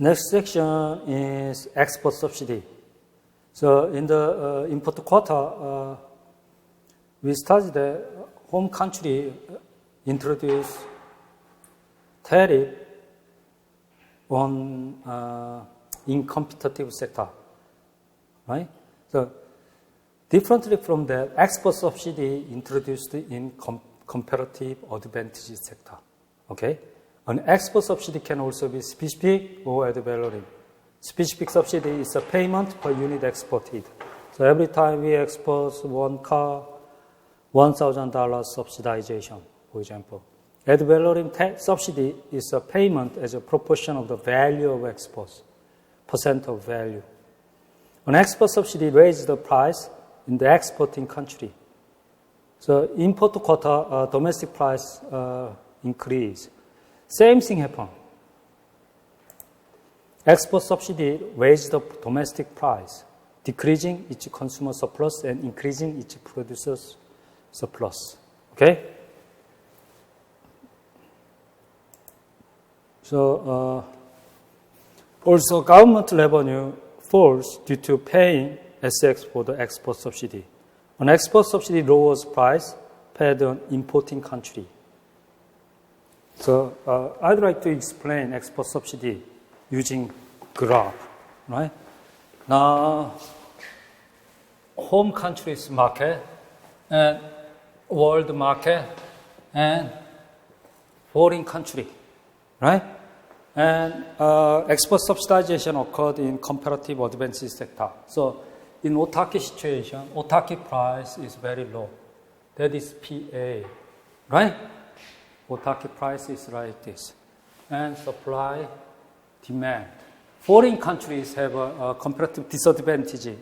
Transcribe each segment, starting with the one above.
Next section is export subsidy. So in the import quota, we studied the home country introduced tariff on in competitive sector, right? So differently from that, export subsidy introduced in comparative advantage sector, okay? An export subsidy can also be specific or ad valorem. Specific subsidy is a payment per unit exported. So every time we export one car, $1,000 subsidization, for example. Ad valorem subsidy is a payment as a proportion of the value of exports, percent of value. An export subsidy raises the price in the exporting country. So import quota, domestic price increase. Same thing happen. Export subsidy raises the domestic price, decreasing each consumer surplus and increasing each producer's surplus. Okay? So also government revenue falls due to paying SX for the export subsidy. An export subsidy lowers price paid on importing country. So I'd like to explain export subsidy using graph, right? Now, home country's market and world market and foreign country, right? And export subsidization occurred in comparative advantage sector. So in autarky situation, autarky price is very low. That is PA, right? Autarky price is like this. And supply, demand. Foreign countries have a comparative disadvantage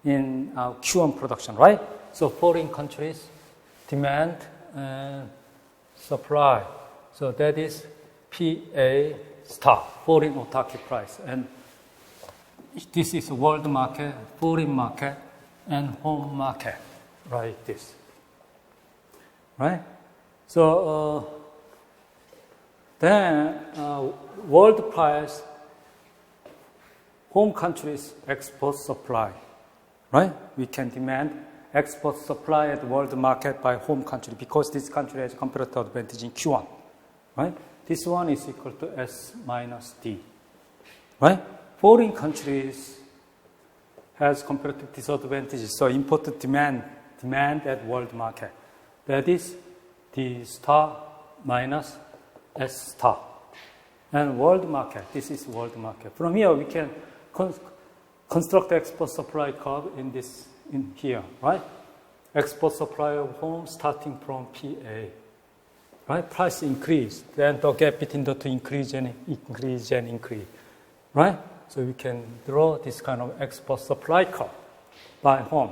in Q1 production, right? So foreign countries, demand and supply. So that is PA star, foreign autarky price. And this is world market, foreign market, and home market, like this. Right? So then world price, home countries export supply, right? We can demand export supply at world market by home country because this country has comparative advantage in Q1, right? This one is equal to S minus D, right? Foreign countries has comparative disadvantages, so import demand at world market. That is D star minus S star. And world market, this is world market. From here, we can construct export supply curve in here, right? Export supply of home starting from PA, right? Price increase, then the gap between the two increase, right? So we can draw this kind of export supply curve by home.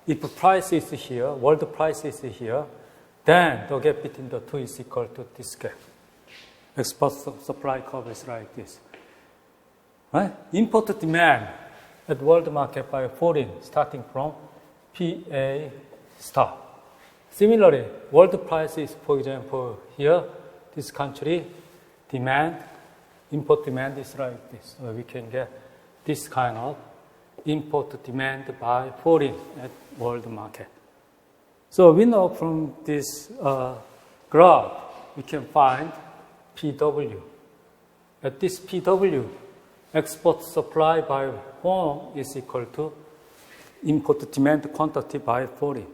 If the price is here, world price is here, then the gap between the two is equal to this gap. Export supply curve is like this. Right? Import demand at world market by foreign starting from PA star. Similarly, world price is, for example, here, this country, demand, import demand is like this. So we can get this kind of import demand by foreign at world market. So we know from this graph, we can find PW. At this PW, export supply by home is equal to import demand quantity by foreign,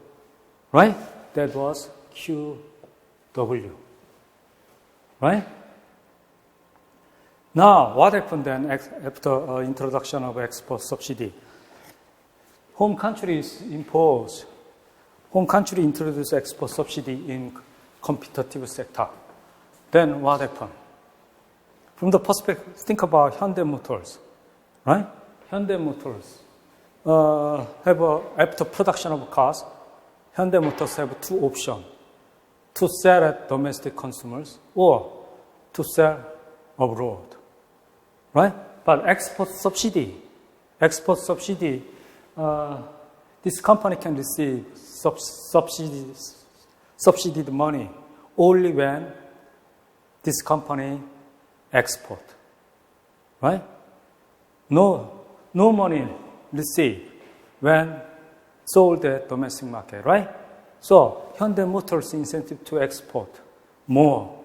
right? That was QW, right? Now, what happened then after introduction of export subsidy? Home country introduced export subsidy in competitive sector. Then what happened? From the perspective, think about Hyundai Motors, right? Hyundai Motors after production of cars, Hyundai Motors have two options: to sell at domestic consumers or to sell abroad, right? But export subsidy, this company can receive subsidied money only when this company export, right? no money received when sold at domestic market, right? So Hyundai Motors incentive to export more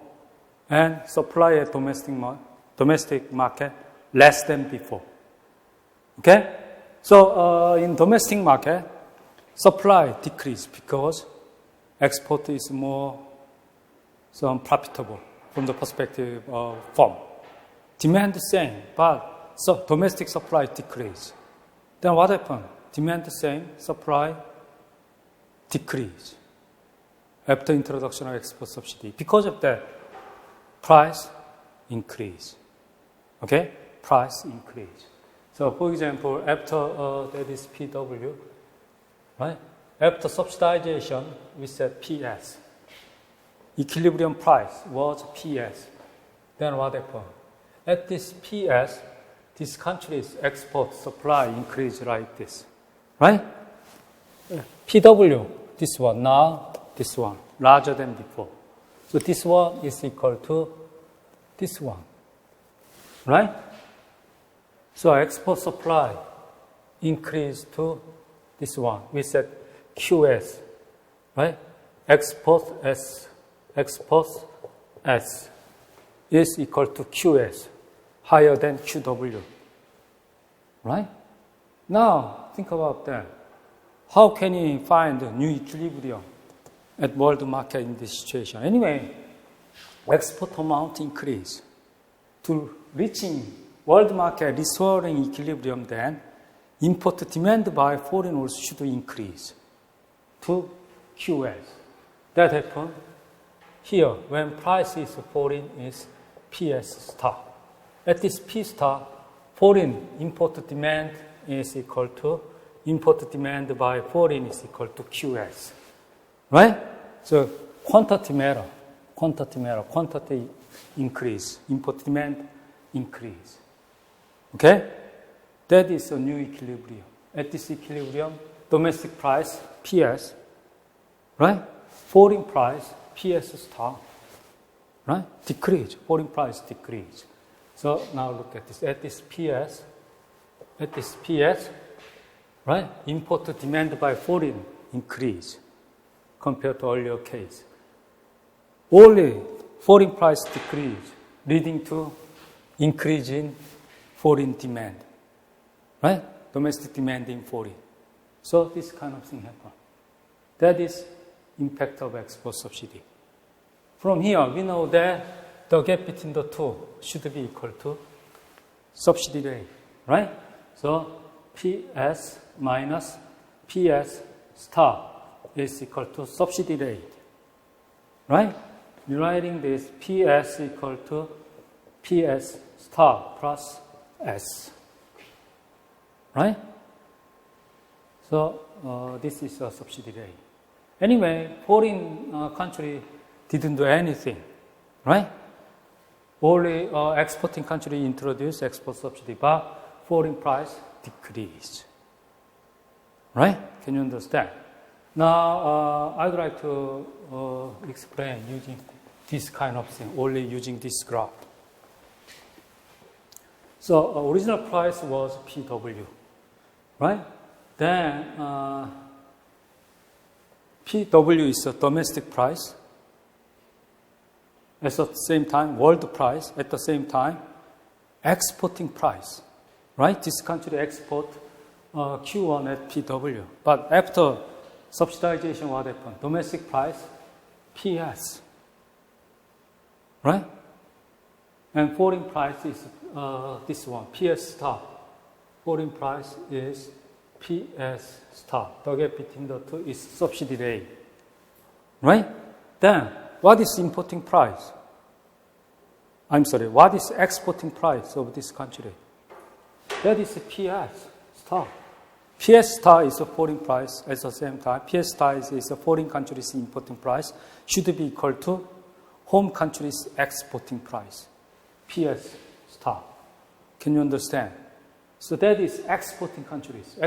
and supply at domestic market less than before. Okay? So in domestic market, supply decreased because export is more profitable from the perspective of firm. Demand the same, but so domestic supply decreased. Then what happened? Demand the same, supply decreased after introduction of export subsidy. Because of that, price increase. Okay? Price increase. So, for example, after that is PW, right? After subsidization, we said PS. Equilibrium price was PS. Then what happened? At this PS, this country's export supply increased like this, right? PW, this one, now this one, larger than before. So this one is equal to this one, right? So export supply increased to this one. We said QS, right? Export S is equal to QS, higher than QW, right? Now, think about that. How can you find a new equilibrium at world market in this situation? Anyway, export amount increase to reaching world market restoring equilibrium, then import demand by foreign also should increase to QS. That happened here when price is foreign is PS star. At this P star, foreign import demand is equal to import demand by foreign is equal to QS. Right? So quantity matter, quantity increase, import demand increase. Okay? That is a new equilibrium. At this equilibrium, domestic price, PS, right? Foreign price, PS star, right? Decrease, foreign price decrease. So now look at this. At this PS, right? Import demand by foreign increase compared to earlier case. Only foreign price decrease, leading to increase in foreign demand, right? Domestic demand in foreign. So this kind of thing happen. That is impact of export subsidy. From here, we know that the gap between the two should be equal to subsidy rate, right? So PS minus PS star is equal to subsidy rate, right? Rewriting this PS equal to PS star plus S, right? So this is a subsidy rate. Anyway, foreign country didn't do anything, right? Only exporting country introduced export subsidy, but foreign price decreased, right? Can you understand? Now, I'd like to explain using this kind of thing, only using this graph. So, original price was PW, right? Then, PW is a domestic price. At the same time, world price. At the same time, exporting price, right? This country export Q1 at PW. But after subsidization, what happened? Domestic price, PS, right? And foreign price is this one, PS star. Foreign price is PS star. The gap between the two is subsidy rate, right? Then, what is importing price? What is exporting price of this country? That is PS star. PS star is a foreign price at the same time. PS star is a foreign country's importing price, should be equal to home country's exporting price. PS star. Can you understand? So that is exporting countries.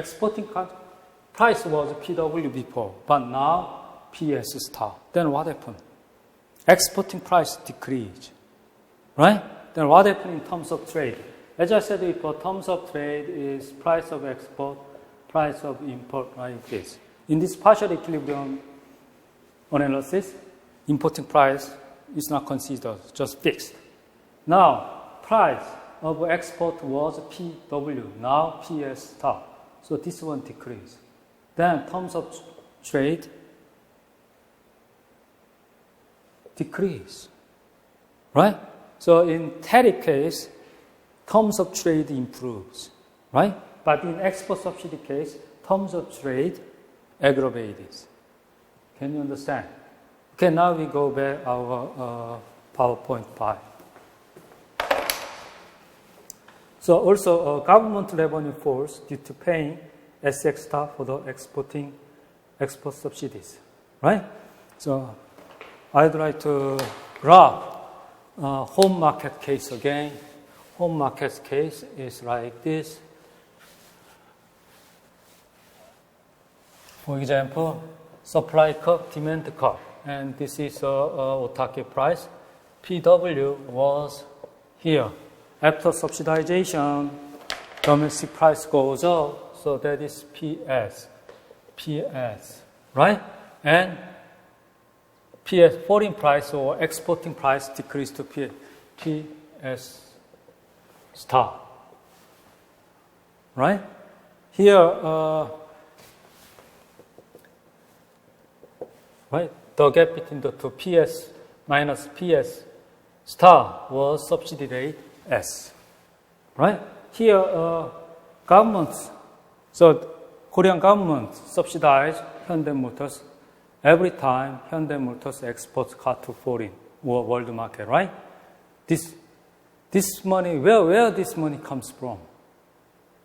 Price was PW before, but now PS star. Then what happened? Exporting price decreased, right? Then what happened in terms of trade? as I said before, terms of trade is price of export, price of import, like this. In this partial equilibrium analysis, importing price is not considered, just fixed. Now, price of export was PW, now PS star. So this one decrease. Then terms of trade decrease, right? So in tariff case, terms of trade improves, right? But in export subsidy case, terms of trade aggravates. Can you understand? Okay, now we go back our PowerPoint 5. So also government revenue falls due to paying SX star for the export subsidies, right? So I'd like to graph home market case again. Home market case is like this. For example, supply curve, demand curve, and this is Otake price. PW was here. After subsidization, domestic price goes up, so that is PS, right? And PS, foreign price or exporting price decreased to PS star, right? Here, right, the gap between the two, PS minus PS star was subsidy rate S, right? Here, governments, so Korean government subsidized Hyundai Motors every time Hyundai Motors exports car to foreign or world market, right? This money, where this money comes from,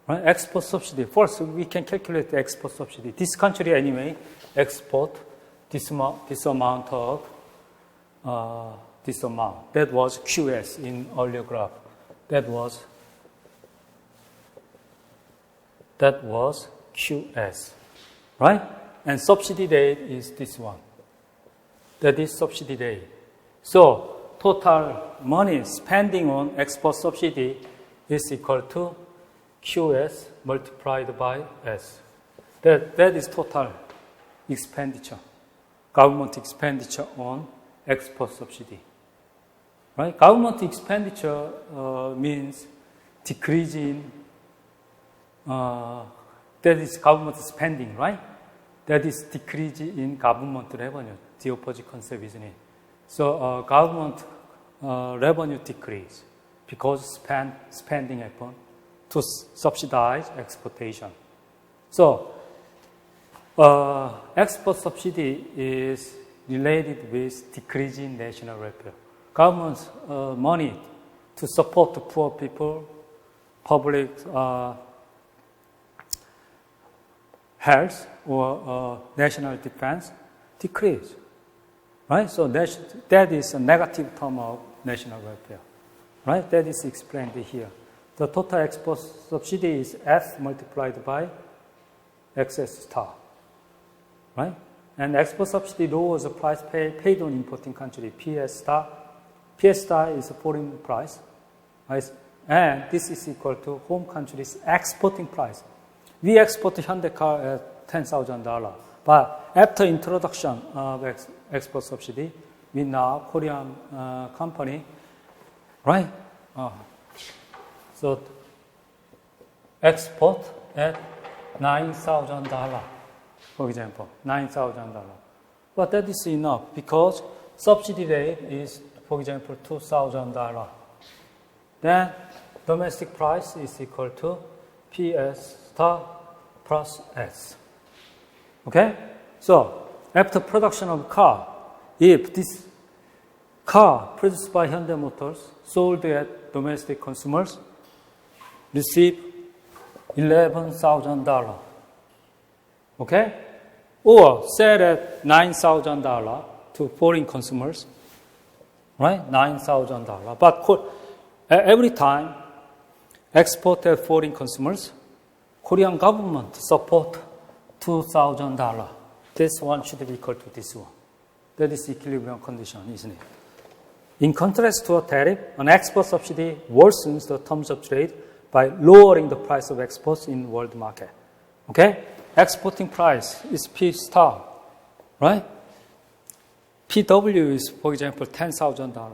right? Export subsidy. First, we can calculate the export subsidy. This country anyway export this amount. That was QS in earlier graph. That was QS, right? And subsidy rate is this one. That is subsidy rate. So total money spending on export subsidy is equal to QS multiplied by S. That is total expenditure, government expenditure on export subsidy. Right? Government expenditure means decreasing, that is government spending, right? That is decrease in government revenue, the opposite concept, isn't it? So government revenue decrease because spending happen to subsidize exportation. So export subsidy is related with decreasing national welfare. Government's money to support the poor people, public health or national defense decrease, right? So that is a negative term of national welfare, right? That is explained here. The total export subsidy is F multiplied by XS star, right? And export subsidy lowers the price paid on importing country, PS star. PS star is a foreign price, right? And this is equal to home country's exporting price. We export Hyundai car at $10,000, but after introduction of export subsidy, we now Korean company, right? So export at $9,000, for example, $9,000. But that is enough because subsidy rate is, for example, $2,000. Then domestic price is equal to PS star plus S. Okay? So after production of car, if this car produced by Hyundai Motors sold at domestic consumers receive $11,000. Okay? Or sell at $9,000 to foreign consumers, right? $9,000. But every time export at foreign consumers, Korean government support $2,000. This one should be equal to this one. That is equilibrium condition, isn't it? In contrast to a tariff, an export subsidy worsens the terms of trade by lowering the price of exports in world market. Okay? Exporting price is P star, right? PW is, for example, $10,000,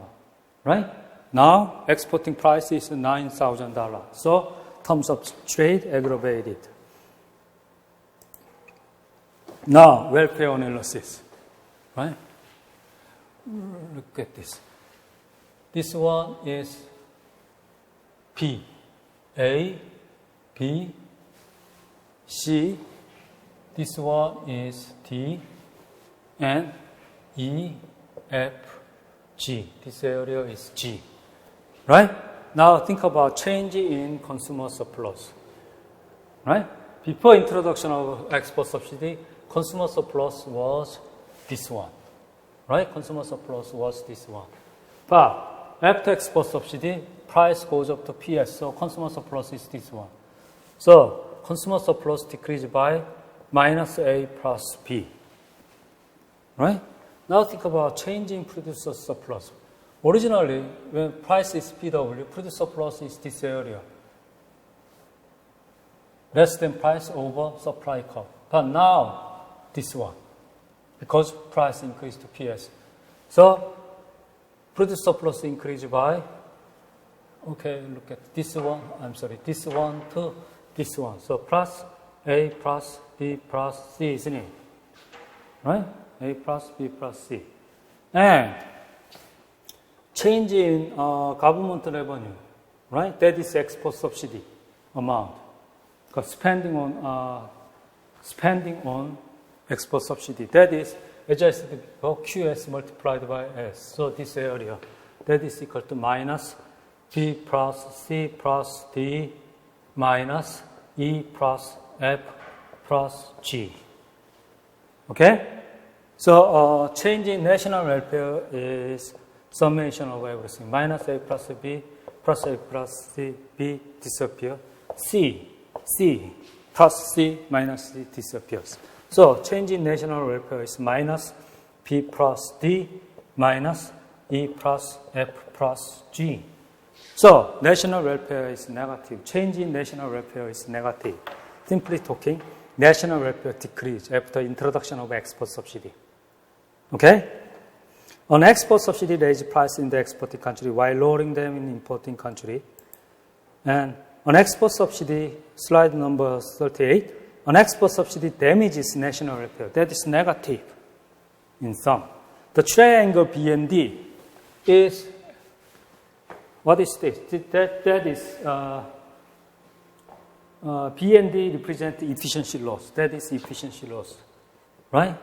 right? Now, exporting price is $9,000. So, terms of trade aggravated. Now, welfare analysis, right? Look at this. This one is P, A, B, C. This one is D, and E, F, G. This area is G, right? Now think about change in consumer surplus, right? Before introduction of export subsidy, consumer surplus was this one, right? Consumer surplus was this one. But after export subsidy, price goes up to PS, so consumer surplus is this one. So consumer surplus decreased by minus A plus B, right? Now think about change in producer surplus. Originally, when price is PW, producer surplus is this area. Less than price over supply curve. But now, this one, because price increased to PS. So, producer surplus increased by, okay, look at this one, this one to this one. So, plus A plus B plus C, isn't it? Right? A plus B plus C. And change in government revenue, right? That is export subsidy amount. Because spending on export subsidy, that is, as I said before, QS multiplied by S. So this area, that is equal to minus B plus C plus D minus E plus F plus G. Okay? So change in national welfare is summation of everything. Minus A plus B plus A plus C, B disappear. C plus C minus C disappears. So change in national welfare is minus B plus D minus E plus F plus G. So national welfare is negative. Change in national welfare is negative. Simply talking, national welfare decrease after introduction of export subsidy. Okay? An export subsidy raises price in the exporting country while lowering them in importing country. And an export subsidy, slide number 38, an export subsidy damages national welfare. That is negative in sum. The triangle BMD is, what is this? That is, BMD represents efficiency loss. That is efficiency loss, right?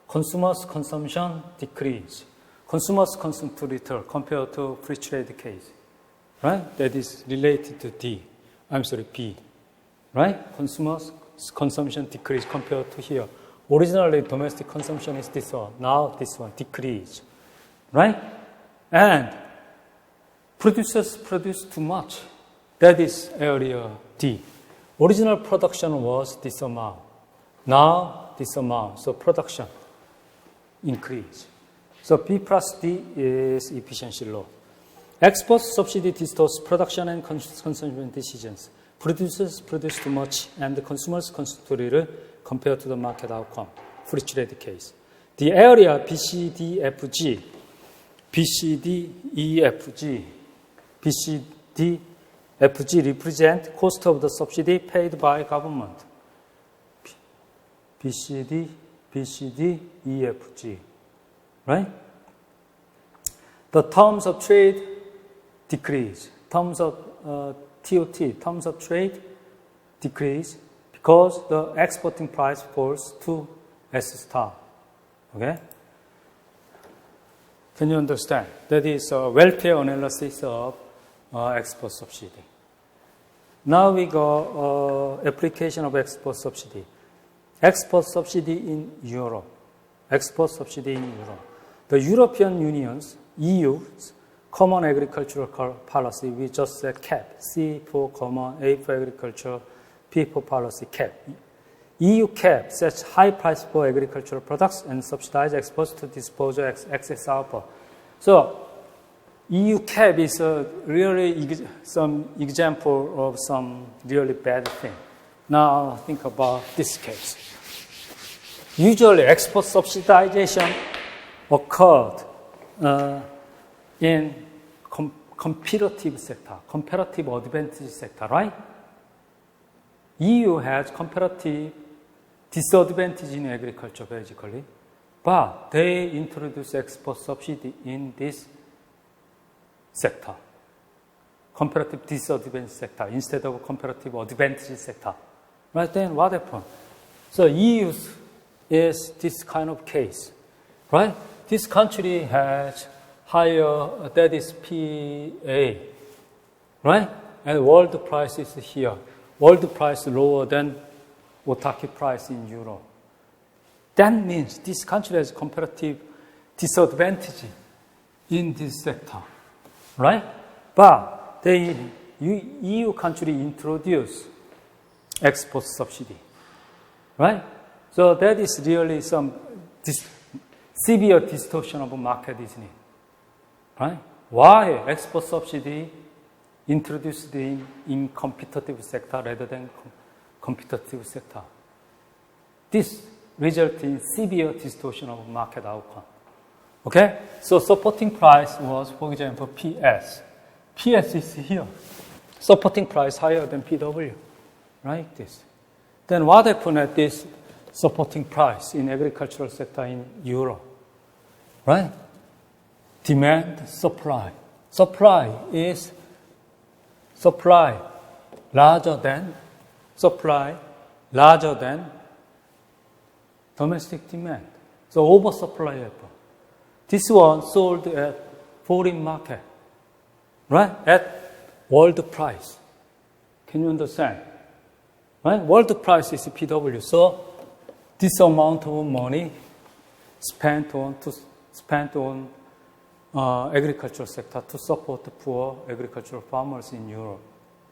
Consumers' consumption decrease. Consumers consume too little compared to free trade case, right? That is related to B, right? Consumers' consumption decrease compared to here. Originally, domestic consumption is this one. Now, this one decrease, right? And producers produce too much. That is area D. Original production was this amount. Now, this amount. So production increase. So B plus D is efficiency loss. Export subsidy distorts production and consumption decisions. Producers produce too much and the consumers consume too little compared to the market outcome. Free trade case. The area BCDFG, BCDEFG represent cost of the subsidy paid by government. BCDEFG, right? The terms of trade decrease. Terms of TOT, terms of trade decrease because the exporting price falls to S star. Okay? Can you understand? That is a welfare analysis of export subsidy. Now we go application of export subsidy. Export subsidy in Europe. Export subsidy in Europe. The European Union's, EU's Common Agricultural Policy, we just said CAP. C for common, A for agriculture, P for policy, CAP. EU CAP sets high price for agricultural products and subsidize exports to dispose of excess output. So, EU cap is really some example of some really bad thing. Now think about this case. Usually export subsidization occurred in competitive sector, comparative advantage sector, right? EU has comparative disadvantage in agriculture, basically, but they introduce export subsidy in this sector, comparative disadvantage sector, instead of comparative advantage sector. Right then, what happened? So EU is this kind of case, right? This country has higher, that is PA, right? And world price is here. World price lower than Otaki price in Europe. That means this country has comparative disadvantage in this sector, right? But the EU country introduced export subsidy, right? So that is really some severe distortion of market, isn't it? Right? Why export subsidy introduced in competitive sector rather than competitive sector? This results in severe distortion of market outcome. Okay? So supporting price was, for example, PS. PS is here. Supporting price higher than PW. Right? This. Then what happened at this supporting price in agricultural sector in Europe? Right? Demand, supply. Supply larger than domestic demand. So oversupply happened. This one sold at foreign market, right? At world price. Can you understand? Right? World price is PW. So this amount of money spent on agricultural sector to support the poor agricultural farmers in Europe,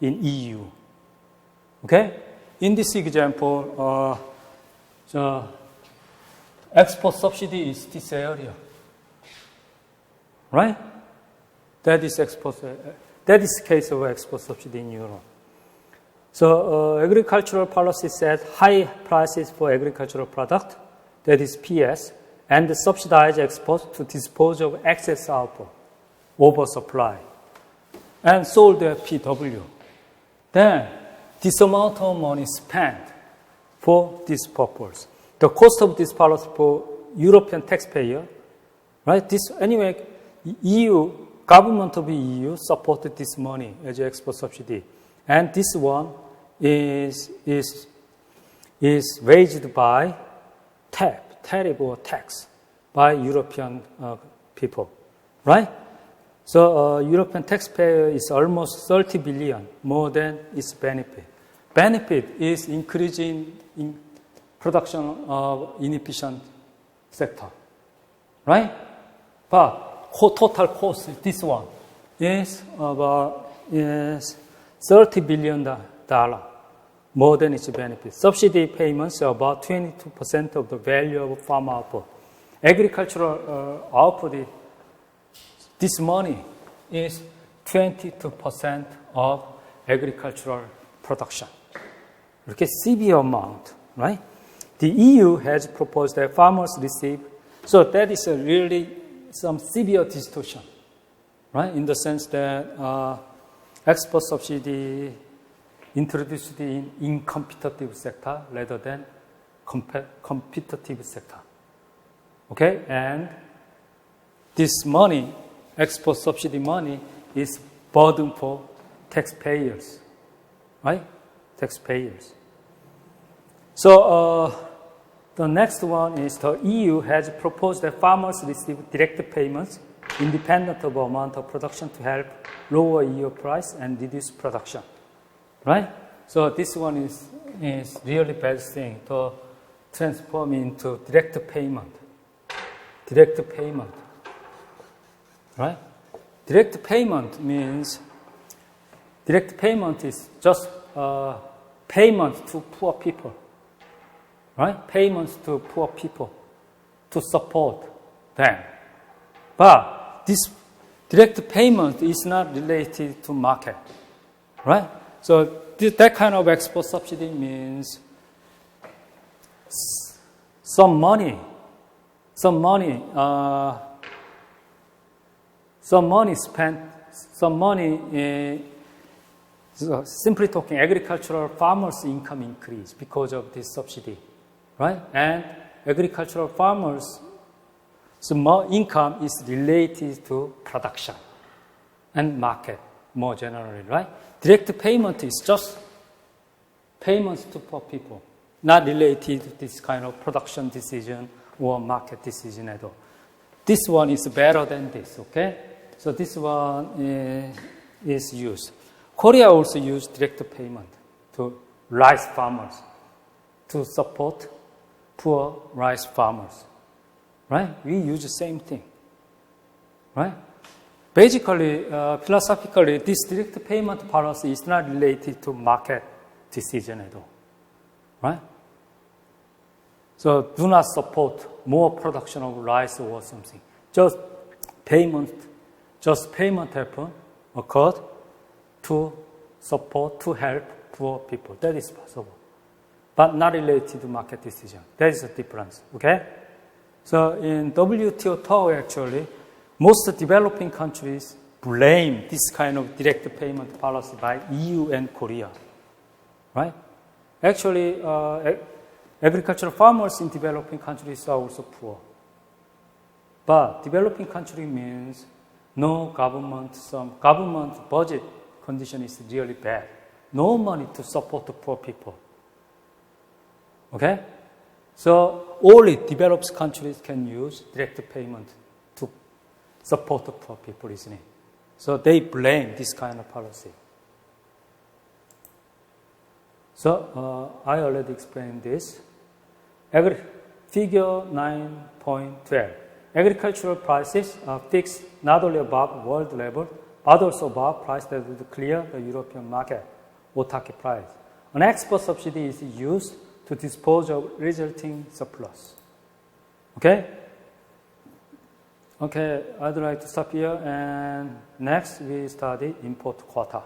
in EU. Okay? In this example, the export subsidy is this area, right? That is case of export subsidy in Europe. So agricultural policy set high prices for agricultural product, that is PS, and subsidize exports to dispose of excess output, oversupply, and sold at PW. Then this amount of money spent for this purpose. The cost of this policy for European taxpayer, right? This anyway, EU government of EU supported this money as export subsidy, and this one is raised by tariff or tax by European people, right? So European taxpayer is almost 30 billion more than its benefit. Benefit is increasing in production of inefficient sector, right? But total cost, this one, is about $30 billion more than its benefit. Subsidy payments are about 22% of the value of farm output. Agricultural output, this money is 22% of agricultural production. 이렇게 severe amount, right? The EU has proposed that farmers receive, so that is a really some severe distortion, right? In the sense that export subsidy introduced in competitive sector rather than competitive sector. Okay? And this money, export subsidy money, is burden for taxpayers, right? Taxpayers. So the next one is the EU has proposed that farmers receive direct payments independent of amount of production to help lower EU price and reduce production, right? So this one is really bad thing to transform into direct payment, right? Direct payment means direct payment is just payment to poor people, right? Payments to poor people to support them. But direct payment is not related to market, right? So that kind of export subsidy means some money spent, simply talking, agricultural farmers' income increase because of this subsidy, right? And agricultural farmers' income is related to production and market more generally, right? Direct payment is just payments to poor people, not related to this kind of production decision or market decision at all. This one is better than this, okay? So this one is used. Korea also used direct payment to rice farmers to support poor rice farmers, right? We use the same thing, right? Basically, philosophically, this direct payment policy is not related to market decision at all, right? So do not support more production of rice or something. Just payment occurred to support, to help poor people. That is possible, but not related to market decision. That is the difference, okay? So in WTO talk, actually, most developing countries blame this kind of direct payment policy by EU and Korea, right? Actually, agricultural farmers in developing countries are also poor. But developing country means no government, some government budget condition is really bad. No money to support the poor people. Okay? So only developed countries can use direct payment to support the poor people, isn't it? So they blame this kind of policy. So I already explained this. Figure 9.12. Agricultural prices are fixed not only above world level, but also above price that would clear the European market, autarky price. An export subsidy is used to dispose of resulting surplus. Okay? Okay, I'd like to stop here, and next we study import quota.